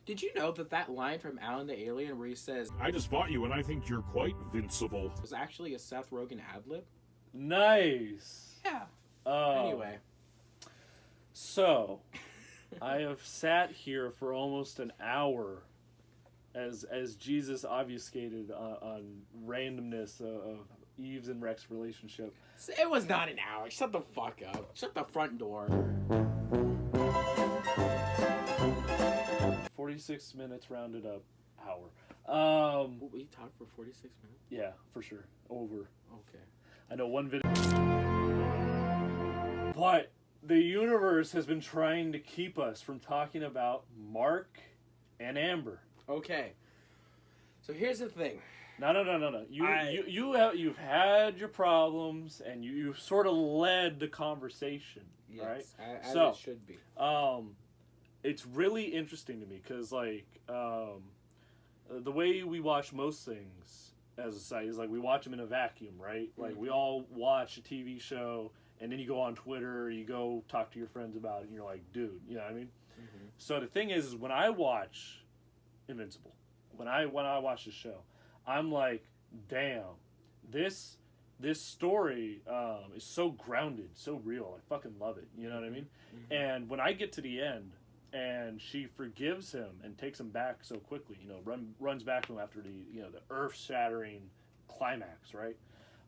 Did you know that line from Alan the Alien where he says, I just fought you and I think you're quite vincible, was actually a Seth Rogen ad-lib? Nice. Yeah. Oh. Anyway. So, I have sat here for almost an hour as Jesus obfuscated on randomness of Eve's and Rex's relationship. It was not an hour. Shut the fuck up. Shut the front door. 46 minutes rounded up, hour. We talked for 46 minutes? Yeah, for sure. Over. Okay. I know one video. But the universe has been trying to keep us from talking about Mark and Amber. Okay. So here's the thing. No. You've had your problems, and you've sort of led the conversation, right? Yes, as it should be. It's really interesting to me because, like, the way we watch most things as a society is like we watch them in a vacuum, right? Like we all watch a TV show, and then you go on Twitter, you go talk to your friends about it, and you're like, dude, you know what I mean? Mm-hmm. So the thing is when I watch Invincible, when I watch the show, I'm like, damn, this story is so grounded, so real. I fucking love it. You know what I mean? Mm-hmm. And when I get to the end, and she forgives him and takes him back so quickly, you know, runs back to him after the earth-shattering climax, right?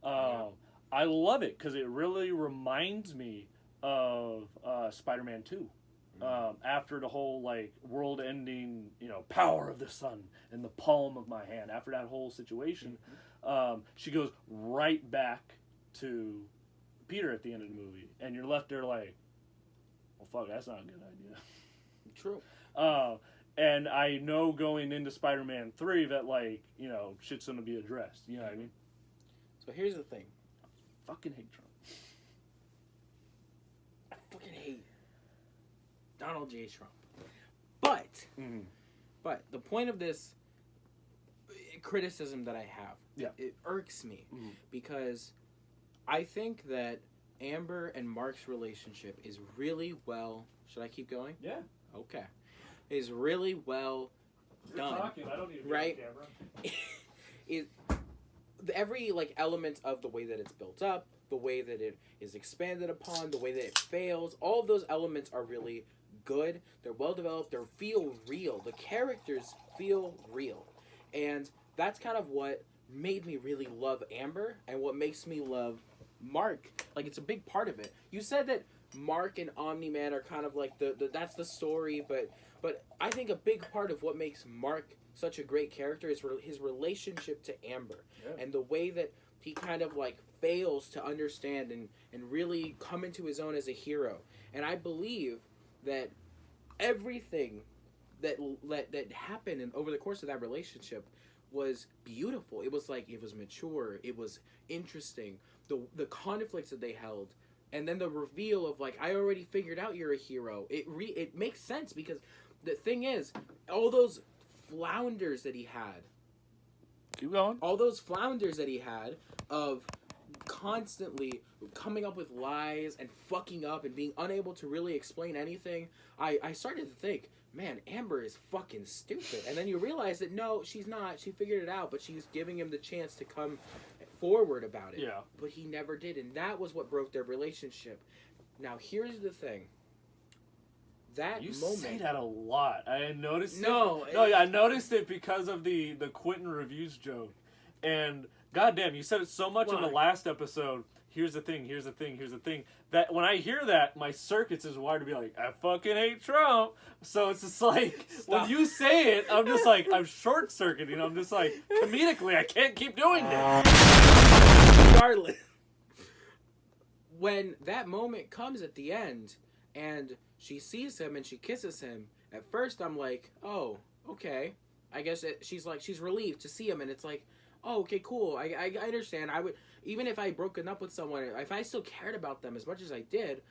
I love it because it really reminds me of Spider-Man 2. After the whole like world-ending, power of the sun in the palm of my hand. After that whole situation, she goes right back to Peter at the end of the movie, and you're left there like, well, fuck, that's not a good idea. True. And I know going into Spider-Man 3 that shit's gonna be addressed. You know what I mean? So here's the thing. I fucking hate Trump. I fucking hate Donald J. Trump. But the point of this criticism that I have, it irks me because I think that Amber and Mark's relationship is really well... Should I keep going? Yeah. Okay. Is really well done. You're talking. I don't need to be right? on camera. Every element of the way that it's built up, the way that it is expanded upon, the way that it fails, all of those elements are really good. They're well developed. They feel real. The characters feel real. And that's kind of what made me really love Amber and what makes me love Mark. It's a big part of it. You said that Mark and Omni-Man are kind of like that's the story, but I think a big part of what makes Mark such a great character is his relationship to Amber, and the way that he kind of fails to understand and really come into his own as a hero. And I believe that everything that happened over the course of that relationship was beautiful. It was mature. It was interesting. The conflicts that they held. And then the reveal of I already figured out you're a hero. It makes sense because the thing is, all those flounders that he had. Keep going. All those flounders that he had of constantly coming up with lies and fucking up and being unable to really explain anything. I started to think, man, Amber is fucking stupid. And then you realize that no, she's not. She figured it out, but she's giving him the chance to come forward about it. Yeah. But he never did, and that was what broke their relationship. Now, here's the thing. You say that a lot. I noticed it. I noticed it because of the Quentin Reviews joke. And goddamn, you said it so much in the last episode. Here's the thing. That when I hear that, my circuits is wired to be like, I fucking hate Trump. So it's just when you say it, I'm just I'm short circuiting. I'm just comedically, I can't keep doing this. Regardless, when that moment comes at the end, and she sees him and she kisses him, at first I'm like, oh, okay. I guess she's relieved to see him, and it's oh, okay, cool. I understand. I would, even if I broken up with someone, if I still cared about them as much as I did,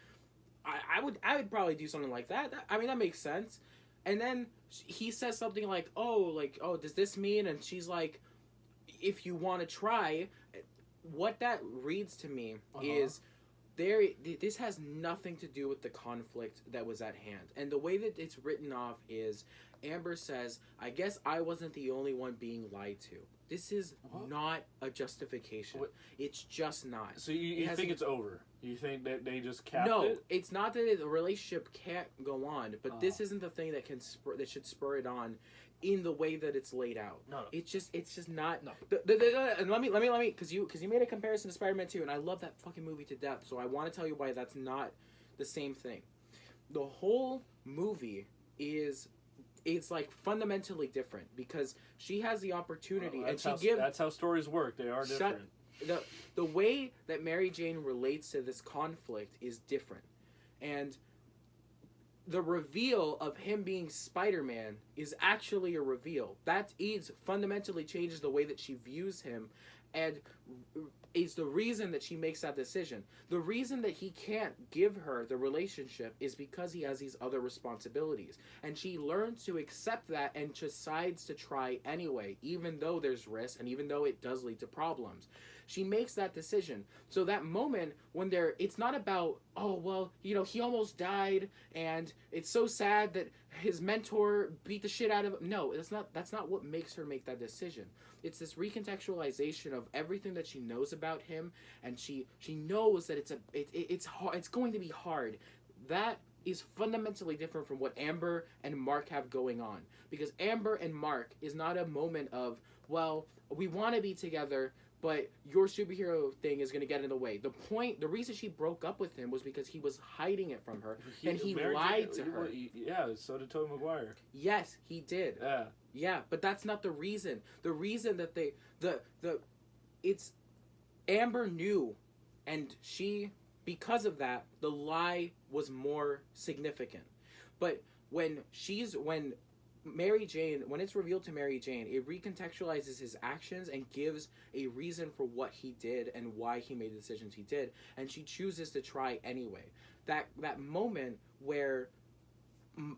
I would probably do something like that. That makes sense. And then he says something oh, does this mean? And she's like, if you want to try. What that reads to me is this has nothing to do with the conflict that was at hand. And the way that it's written off is Amber says, "I guess I wasn't the only one being lied to." This is not a justification. What? It's just not. So you think it's over? You think that they just capped it? No, it's not that the relationship can't go on, but this isn't the thing that that should spur it on in the way that it's laid out. No. It's just not. No. And let me, because you made a comparison to Spider-Man 2, and I love that fucking movie to death. So I want to tell you why that's not the same thing. The whole movie it's like fundamentally different because she has the opportunity and that's how stories work. They are different. The way that Mary Jane relates to this conflict is different, and the reveal of him being Spider-Man is actually a reveal that fundamentally changes the way that she views him, and is the reason that she makes that decision. The reason that he can't give her the relationship is because he has these other responsibilities. And she learns to accept that and decides to try anyway, even though there's risk and even though it does lead to problems. She makes that decision. So that moment when it's not about, oh, well, he almost died and it's so sad that his mentor beat the shit out of him. No, that's not what makes her make that decision. It's this recontextualization of everything that she knows about him, and she knows that it's hard, it's going to be hard. That is fundamentally different from what Amber and Mark have going on. Because Amber and Mark is not a moment of, well, we want to be together, but your superhero thing is going to get in the way. The reason she broke up with him was because he was hiding it from her, and he lied to her. Yeah, so did Tobey Maguire. Yes, he did. Yeah. Yeah, but that's not the reason. The reason that it's Amber knew, and because of that, the lie was more significant. But when Mary Jane, when it's revealed to Mary Jane, it recontextualizes his actions and gives a reason for what he did and why he made the decisions he did, and she chooses to try anyway. That moment where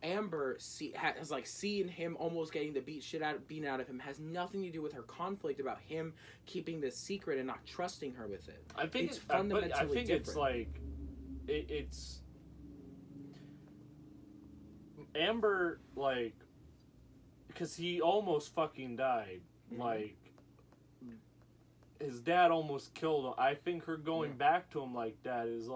Amber has seen him almost getting the beaten out of him has nothing to do with her conflict about him keeping this secret and not trusting her with it. I think it's fundamentally different. I think it's like it's Amber, like, because he almost fucking died. Mm-hmm. Like, his dad almost killed him. I think her going back to him like that is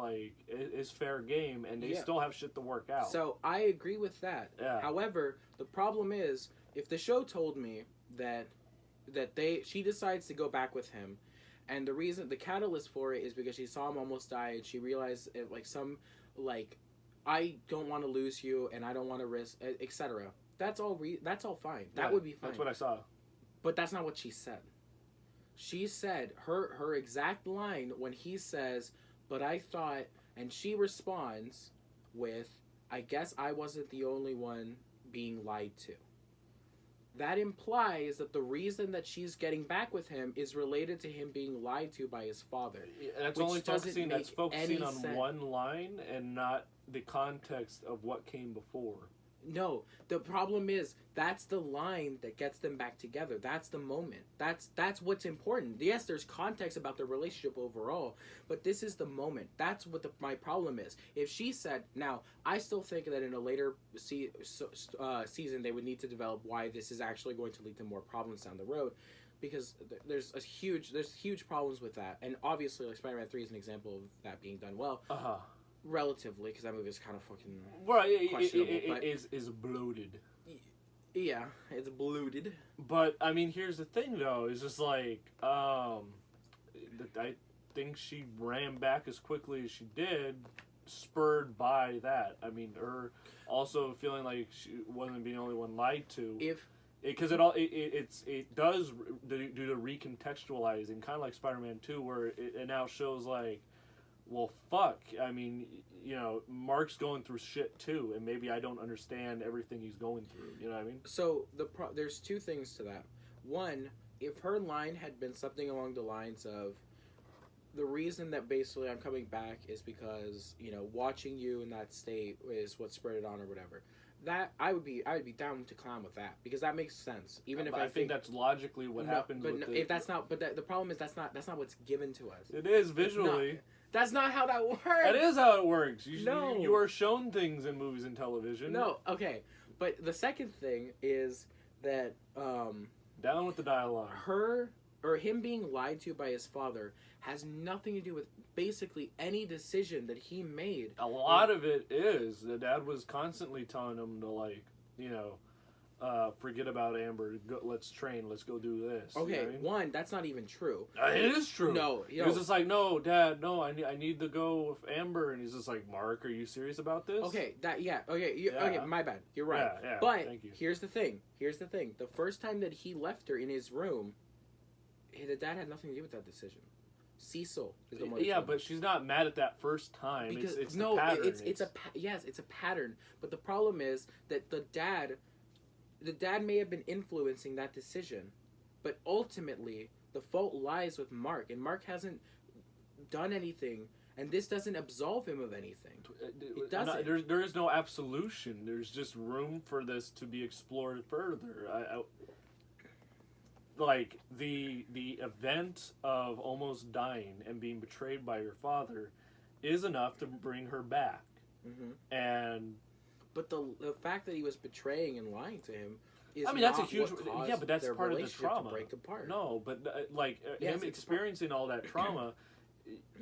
fair game, and they still have shit to work out. So I agree with that. Yeah. However, the problem is, if the show told me that she decides to go back with him, and the catalyst for it is because she saw him almost die, and she realized I don't want to lose you, and I don't want to risk, etc. That's all fine. That would be fine. That's what I saw. But that's not what she said. She said, her exact line when he says, "But I thought," and she responds with, "I guess I wasn't the only one being lied to." That implies that the reason that she's getting back with him is related to him being lied to by his father. That's only focusing on one line and not the context of what came before. No, the problem is that's the line that gets them back together. That's the moment. That's what's important. Yes, there's context about the relationship overall, but this is the moment. That's what my problem is. If she said, now I still think that in a later season they would need to develop why this is actually going to lead to more problems down the road, because there's huge problems with that, and obviously like Spider-Man 3 is an example of that being done well. Relatively, because that movie is kind of fucking questionable. It is bloated. Yeah, it's bloated. But I mean, here's the thing, though. It's just like I think she ran back as quickly as she did, spurred by that. I mean, her also feeling like she wasn't being the only one lied to. Because it does do the recontextualizing, kind of like Spider-Man 2, where it now shows like, well, fuck. I mean, Mark's going through shit too, and maybe I don't understand everything he's going through. You know what I mean? So there's two things to that. One, if her line had been something along the lines of, the reason that basically I'm coming back is because watching you in that state is what spurred it on or whatever. That I would be down to clown with that, because that makes sense. Even if I think that's logically what happens. But if that's not, the problem is that's not what's given to us. It is visually. That's not how that works. That is how it works. You are shown things in movies and television. No, okay. But the second thing is that Down with the dialogue. him being lied to by his father has nothing to do with basically any decision that he made. A lot of it is the dad was constantly telling him to, like, you know, forget about Amber. Let's train. Let's go do this. Okay, you know what I mean? one, that's not even true. It is true. No, he was just like, no, Dad, no, I need to go with Amber, and he's just like, Mark, are you serious about this? Okay, okay, my bad. You're right. Yeah, but thank you. here's the thing. The first time that he left her in his room, the dad had nothing to do with that decision. Cecil is the one. Yeah, but she's not mad at that first time. Because it's no, the pattern. it's a pattern. But the problem is that the dad may have been influencing that decision, but ultimately the fault lies with Mark, and Mark hasn't done anything, and this doesn't absolve him of anything. It doesn't. There is no absolution. There's just room for this to be explored further. Like the event of almost dying and being betrayed by her father is enough to bring her back. Mm-hmm. And but the fact that he was betraying and lying to him is that's a huge but that's their part of the trauma. To break apart. No, but him experiencing all that trauma,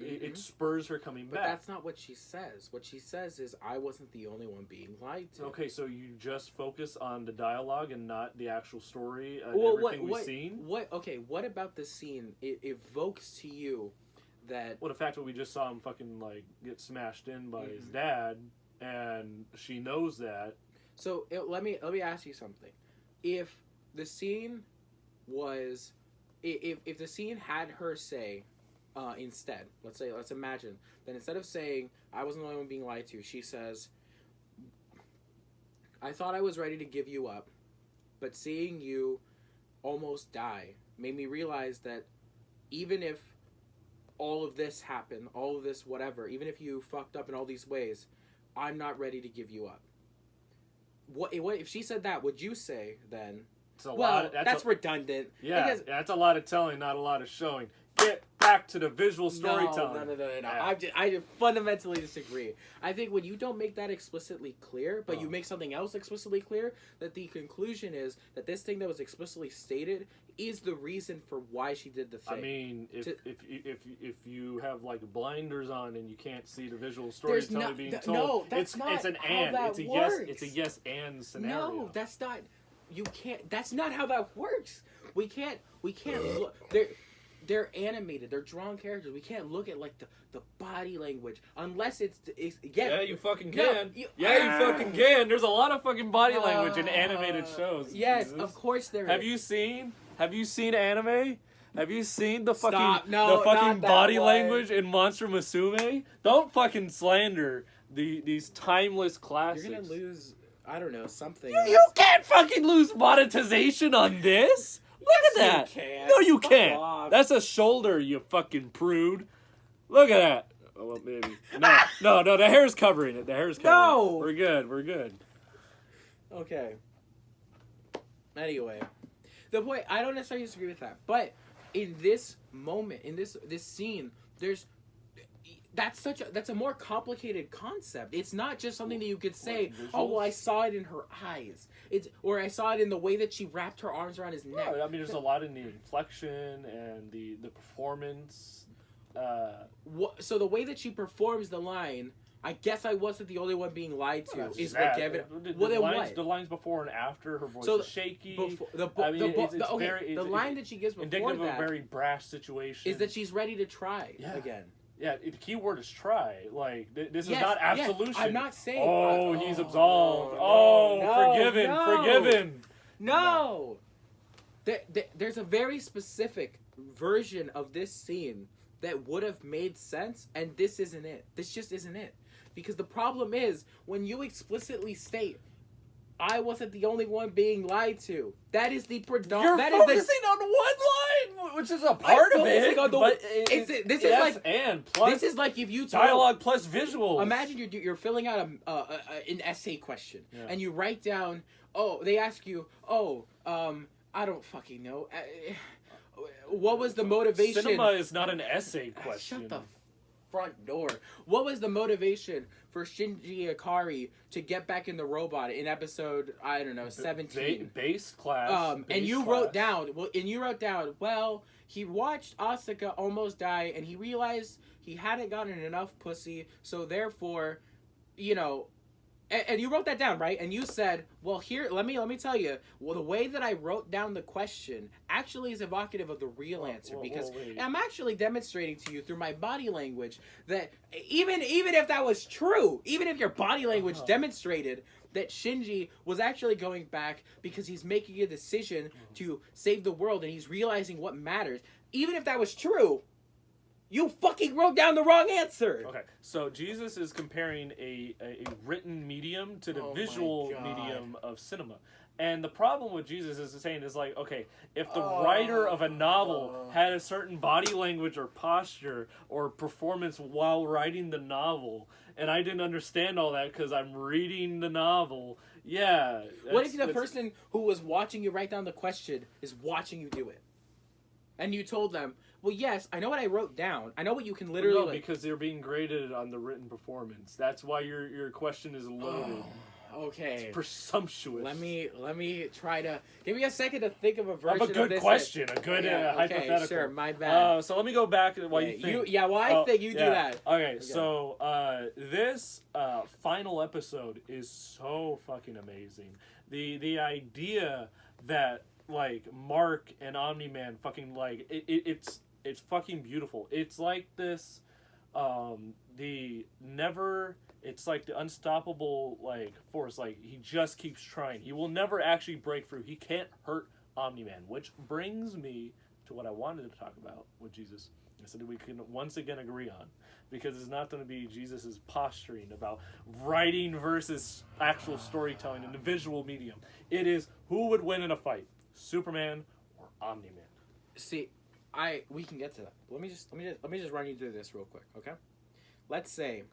it spurs her coming back. But that's not what she says. What she says is, I wasn't the only one being lied to. Okay, so you just focus on the dialogue and not the actual story and everything we've seen? What about the scene evokes to you that... Well, the fact that we just saw him fucking, like, get smashed in by his dad, and she knows that. So, let me ask you something. If the scene was... If the scene had her say... instead, let's imagine that instead of saying, I wasn't the only one being lied to, she says, I thought I was ready to give you up, but seeing you almost die made me realize that even if all of this happened, all of this whatever, even if you fucked up in all these ways, I'm not ready to give you up. What if she said that, would you say then, that's redundant. Yeah, because, that's a lot of telling, not a lot of showing. Get back to the visual storytelling. No. Yeah. I fundamentally disagree. I think when you don't make that explicitly clear, but you make something else explicitly clear, that the conclusion is that this thing that was explicitly stated is the reason for why she did the thing. I mean, if you have like blinders on and you can't see the visual storytelling being told, no, that's not it's an how and. that works. It's a yes and scenario. No, that's not. You can't. That's not how that works. We can't look. They're animated. They're drawn characters. We can't look at like the body language unless it's yeah, you fucking can. You fucking can. There's a lot of fucking body language in animated shows. Yes, Jesus. of course there is. Have you seen anime? Have you seen the fucking not body one. language in Monster Musume? Don't fucking slander these timeless classics. You're gonna lose. I don't know, something. You can't fucking lose monetization on this. Look at that. You can. No, you Fuck can't. off. That's a shoulder, you fucking prude. Look at that. Oh, well, maybe. No, the hair's covering it. The hair's covering No. it. We're good. Okay. Anyway, the point, I don't necessarily disagree with that, but in this moment, in this scene, that's a more complicated concept. It's not just something that you could say, oh, well, I saw it in her eyes. Or I saw it in the way that she wrapped her arms around his neck. No, I mean, there's a lot in the inflection and the performance. So the way that she performs the line, I guess I wasn't the only one being lied to, is that. what Kevin... The lines before and after, her voice is shaky. The line that she gives before indicative that... of a very brash situation. Is that she's ready to try again. Yeah, the key word is try. Like, this is not absolution. I'm not saying... Oh, he's absolved. Forgiven. No! There's a very specific version of this scene that would have made sense, and this isn't it. This just isn't it. Because the problem is, when you explicitly state, I wasn't the only one being lied to. That is the predominant... You're focusing on one line, which is a part of it. This is like if you dialogue plus visuals. Imagine you're filling out an essay question, and you write down. Oh, they ask you. I don't fucking know. What was the motivation? Cinema is not an essay question. Shut the front door. What was the motivation for Shinji Ikari to get back in the robot in episode, I don't know, 17? Base class. And you wrote down, well, he watched Asuka almost die, and he realized he hadn't gotten enough pussy, so therefore, you know, and you wrote that down, right? And you said, well, here, let me tell you, well, the way that I wrote down the question actually is evocative of the real answer, because I'm actually demonstrating to you through my body language that even if that was true, even if your body language demonstrated that Shinji was actually going back because he's making a decision to save the world and he's realizing what matters, even if that was true, you fucking wrote down the wrong answer. Okay, so Jesus is comparing a written medium to the visual medium of cinema. And the problem with Jesus is saying is like, okay, if the writer of a novel had a certain body language or posture or performance while writing the novel, and I didn't understand all that because I'm reading the novel, yeah. What if the person who was watching you write down the question is watching you do it? And you told them, well, yes, I know what I wrote down. I know what you can literally... No, because they're being graded on the written performance. That's why your question is loaded. Okay. It's presumptuous. Let me try to... Give me a second to think of a version of a good question. A good hypothetical. Okay, sure, my bad. So let me go back while you think. I think you do that. Okay, so this final episode is so fucking amazing. The idea that, like, Mark and Omni-Man fucking, like, it's fucking beautiful. It's like this, it's like the unstoppable, like, force. Like, he just keeps trying. He will never actually break through. He can't hurt Omni-Man, which brings me to what I wanted to talk about with Jesus. I said we can once again agree on, because it's not going to be Jesus's posturing about writing versus actual storytelling in the visual medium. It is who would win in a fight, Superman or Omni-Man. See, we can get to that. Let me just run you through this real quick, okay? Let's say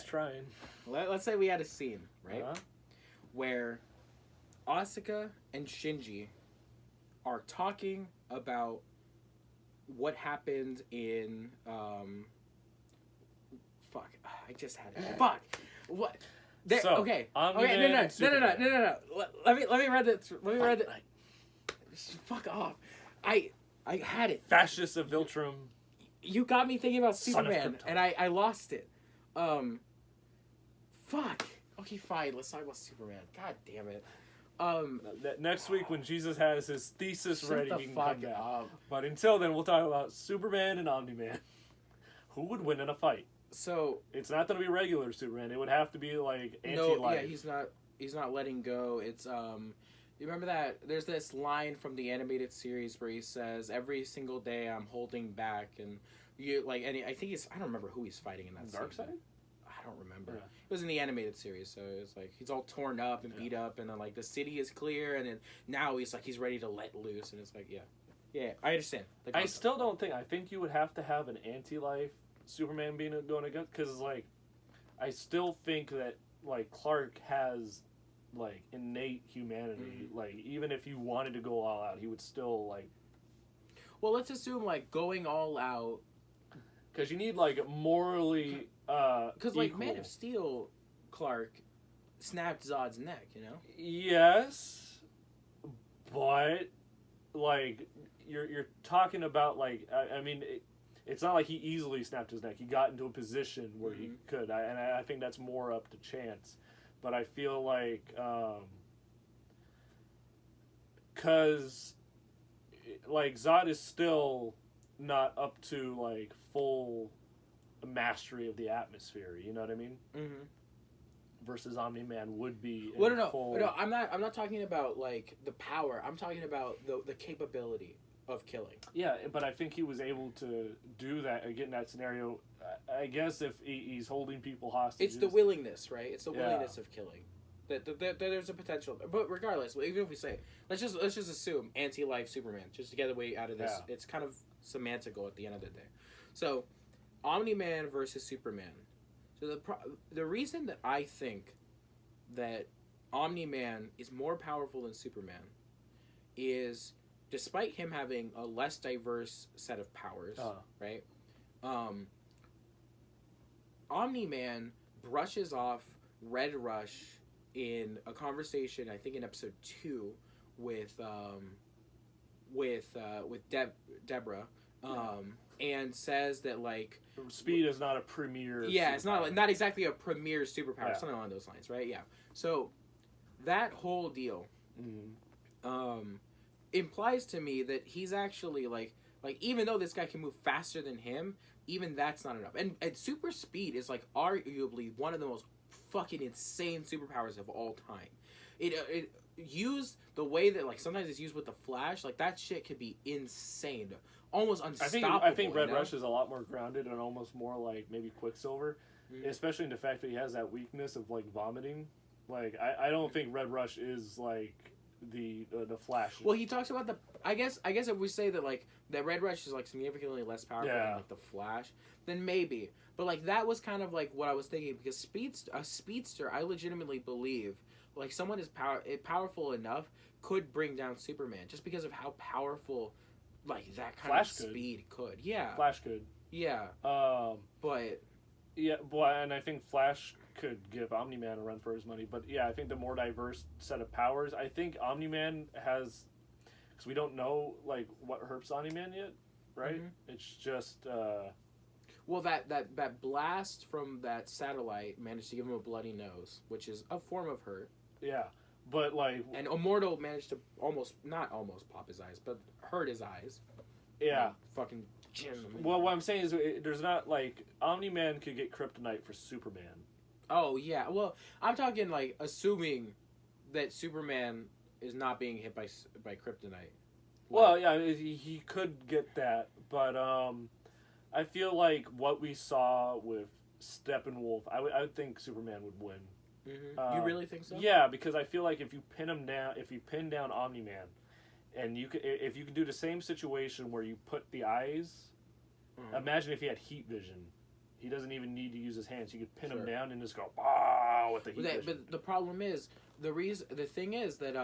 trying. Let's say we had a scene, right, where Asuka and Shinji are talking about what happened in fuck. I just had it. Fuck. What? Okay. Omni-Man No. Let me read it. Let me read it. Fuck off. I had it. Fascist of Viltrum. You got me thinking about Superman, and I lost it. Fuck. Okay, fine. Let's talk about Superman. God damn it. Next week when Jesus has his thesis ready, he can come back. Up. But until then, we'll talk about Superman and Omni-Man. Who would win in a fight? So it's not going to be regular Superman. It would have to be like anti-life. No, yeah, he's not letting go. It's you remember that there's this line from the animated series where he says, "Every single day I'm holding back," and you like, and I think I don't remember who he's fighting in that. Darkseid? I don't remember. Yeah. It was in the animated series, so it was like he's all torn up and beat up, and then like the city is clear, and then now he's ready to let loose, and it's like yeah, I understand. I still don't think. I think you would have to have an anti-life Superman going against, because like I still think that like Clark has like innate humanity. Like even if he wanted to go all out, he would still like. Well, let's assume like going all out, because you need like morally. Because like Man of Steel, Clark snapped Zod's neck, you know. Yes, but like you're talking about like I mean. It's not like he easily snapped his neck. He got into a position where he could, and I think that's more up to chance. But I feel like, because, like, Zod is still not up to, like, full mastery of the atmosphere, you know what I mean? Mm-hmm. Versus Omni-Man would be No, I'm not talking about, like, the power. I'm talking about the capability of killing. Yeah, but I think he was able to do that again in that scenario. I guess if he's holding people hostage, it's the willingness, right? It's the willingness of killing. That there's a potential, but regardless, even if we say, let's just assume anti-life Superman, just to get away out of this. Yeah. It's kind of semantical at the end of the day. So, Omni-Man versus Superman. So the reason that I think that Omni-Man is more powerful than Superman is, despite him having a less diverse set of powers, right? Omni-Man brushes off Red Rush in a conversation, I think in episode 2, with Deborah, and says that like Speed is not a premier. Yeah, it's not exactly a premier superpower, something along those lines, right? Yeah. So that whole deal implies to me that he's actually like even though this guy can move faster than him, even that's not enough. And super speed is like arguably one of the most fucking insane superpowers of all time. It used the way that like sometimes it's used with the Flash, like that shit could be insane, almost unstoppable. I think Red Rush is a lot more grounded and almost more like maybe Quicksilver, especially in the fact that he has that weakness of like vomiting. Like I don't think Red Rush is like the Flash. Well, he talks about I guess if we say that like that Red Rush is like significantly less powerful than like the Flash, then maybe. But like that was kind of like what I was thinking, because a speedster, I legitimately believe like someone is powerful enough could bring down Superman just because of how powerful like that kind Flash of speed could. Yeah. Flash could. Yeah. But yeah, boy, and I think Flash could give Omni-Man a run for his money. But yeah, I think the more diverse set of powers, I think Omni-Man has, because we don't know like what hurts Omni-Man yet, right? It's just well, that blast from that satellite managed to give him a bloody nose, which is a form of hurt. Yeah, but like, and Immortal managed to not almost pop his eyes, but hurt his eyes. Yeah, fucking. Well, what I'm saying is, there's not like Omni-Man could get kryptonite for Superman. Oh yeah, well, I'm talking like assuming that Superman is not being hit by kryptonite. Well, yeah, he could get that, but I feel like what we saw with Steppenwolf, I would think Superman would win. You really think so? Yeah, because I feel like if you pin down Omni-Man, and if you can do the same situation where you put the eyes, imagine if he had heat vision. He doesn't even need to use his hands. You could pin him down and just go, with the heat vision. But the problem is, the thing is that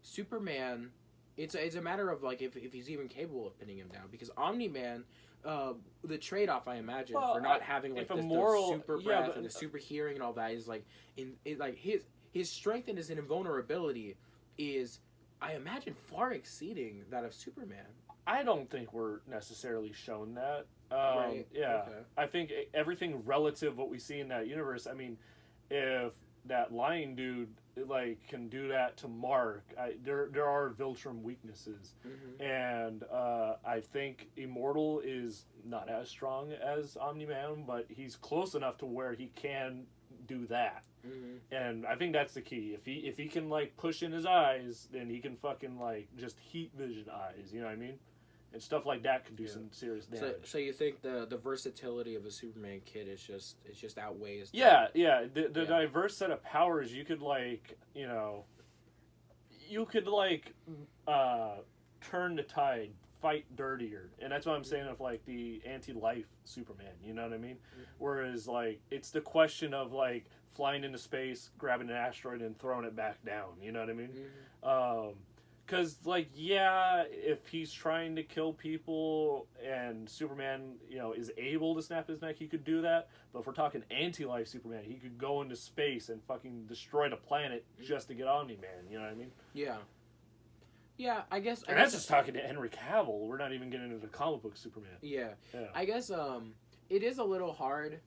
Superman, it's a matter of like if he's even capable of pinning him down, because Omni-Man, the trade-off I imagine for not having like the super breath and the super hearing and all that is like his strength and his invulnerability is, I imagine, far exceeding that of Superman. I don't think we're necessarily shown that. Right. Yeah. Okay. I think everything relative what we see in that universe. I mean, if that lion dude like can do that to Mark, there are Viltrum weaknesses, and I think Immortal is not as strong as Omni-Man, but he's close enough to where he can do that. And I think that's the key. If he can like push in his eyes, then he can fucking like just heat vision eyes. You know what I mean? And stuff like that can do some serious damage. So you think the versatility of a Superman kid is just outweighs? Yeah. The diverse set of powers, you could like turn the tide, fight dirtier, and that's what I'm saying of like the anti-life Superman. You know what I mean? Whereas like it's the question of like flying into space, grabbing an asteroid, and throwing it back down. You know what I mean? Because, like, yeah, if he's trying to kill people and Superman, is able to snap his neck, he could do that. But if we're talking anti-life Superman, he could go into space and fucking destroy the planet just to get Omni-Man. You know what I mean? Yeah. Yeah, I guess... And that's just talking to Henry Cavill. We're not even getting into the comic book Superman. Yeah. I guess it is a little hard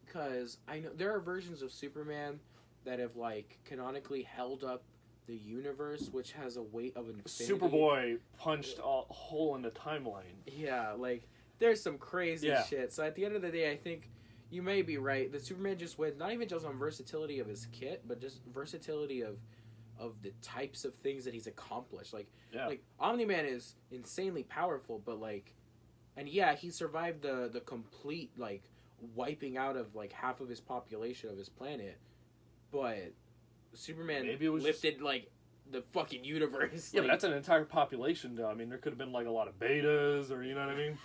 because I know there are versions of Superman that have, like, canonically held up the universe, which has a weight of infinity. Superboy punched a hole in the timeline. Yeah, like, there's some crazy shit. So at the end of the day, I think you may be right. The Superman just wins, not even just on versatility of his kit, but just versatility of the types of things that he's accomplished. Like Omni-Man is insanely powerful, but like, and yeah, he survived the complete, like, wiping out of, like, half of his population of his planet, but Superman lifted like the fucking universe. Yeah, but that's an entire population, though. I mean, there could have been like a lot of betas, or you know what I mean?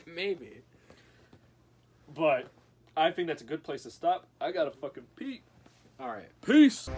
Maybe. But I think that's a good place to stop. I gotta fucking pee. All right. Peace.